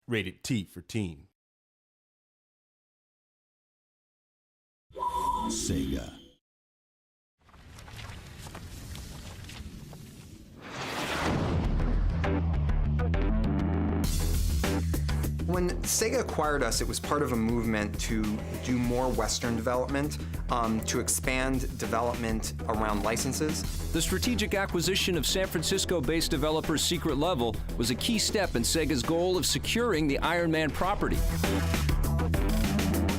Rated T for teen. Sega. When Sega acquired us, it was part of a movement to do more Western development, to expand development around licenses. The strategic acquisition of San Francisco-based developer Secret Level was a key step in Sega's goal of securing the Iron Man property.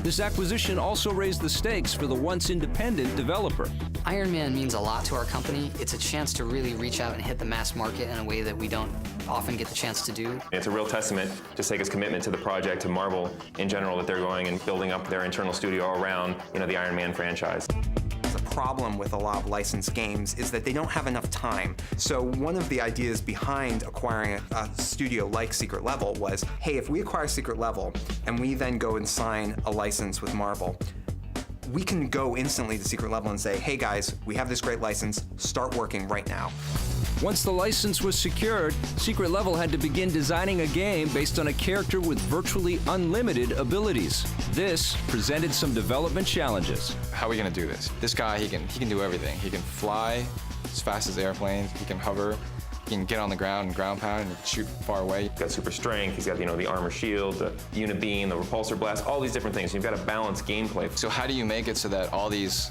This acquisition also raised the stakes for the once independent developer. Iron Man means a lot to our company. It's a chance to really reach out and hit the mass market in a way that we don't often get the chance to do. It's a real testament to Sega's commitment to the project, to Marvel in general, that they're going and building up their internal studio around, the Iron Man franchise. The problem with a lot of licensed games is that they don't have enough time. So one of the ideas behind acquiring a studio like Secret Level was, hey, if we acquire Secret Level and we then go and sign a license with Marvel, we can go instantly to Secret Level and say, hey guys, we have this great license, start working right now. Once the license was secured, Secret Level had to begin designing a game based on a character with virtually unlimited abilities. This presented some development challenges. How are we going to do this? This guy, he can do everything. He can fly as fast as airplanes, he can hover, he can get on the ground and ground pound and shoot far away. He's got super strength, he's got the armor shield, the unibeam, the repulsor blast, all these different things. You've got to balance gameplay. So how do you make it so that all these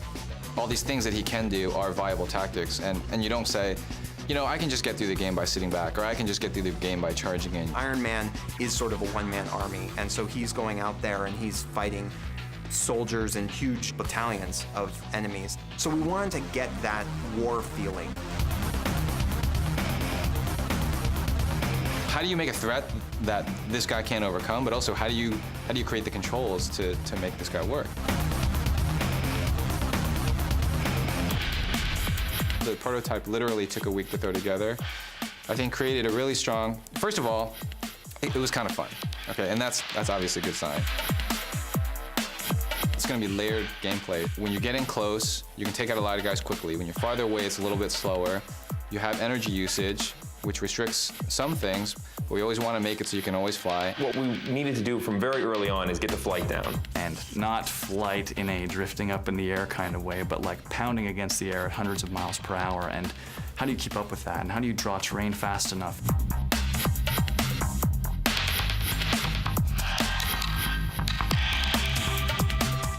things that he can do are viable tactics, and you don't say, I can just get through the game by sitting back, or I can just get through the game by charging in. Iron Man is sort of a one-man army, and so he's going out there and he's fighting soldiers and huge battalions of enemies. So we wanted to get that war feeling. How do you make a threat that this guy can't overcome, but also how do you create the controls to make this guy work? The prototype literally took a week to throw together. I think created a really strong, first of all, it was kind of fun, okay, and that's obviously a good sign. It's gonna be layered gameplay. When you get in close, you can take out a lot of guys quickly. When you're farther away, it's a little bit slower. You have energy usage, which restricts some things, but we always want to make it so you can always fly. What we needed to do from very early on is get the flight down. And not flight in a drifting up in the air kind of way, but like pounding against the air at hundreds of miles per hour. And how do you keep up with that? And how do you draw terrain fast enough?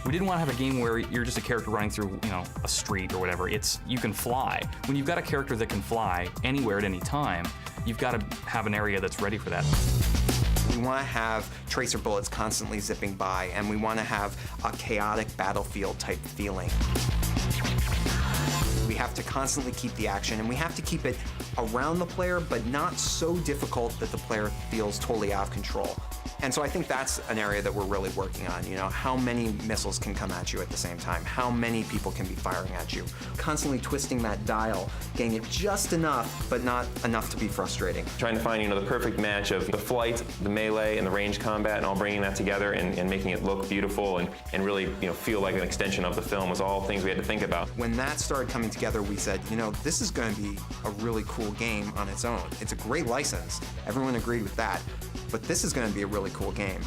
We didn't want to have a game where you're just a character running through, a street or whatever. It's, you can fly. When you've got a character that can fly anywhere at any time, you've got to have an area that's ready for that. We want to have tracer bullets constantly zipping by, and we want to have a chaotic battlefield type feeling. We have to constantly keep the action, and we have to keep it around the player, but not so difficult that the player feels totally out of control. And so I think that's an area that we're really working on. How many missiles can come at you at the same time? How many people can be firing at you? Constantly twisting that dial, getting it just enough, but not enough to be frustrating. Trying to find, the perfect match of the flight, the melee, and the range combat, and all bringing that together and making it look beautiful and really, feel like an extension of the film was all things we had to think about. When that started coming together, we said, this is going to be a really cool game on its own. It's a great license. Everyone agreed with that. But this is going to be a really cool game.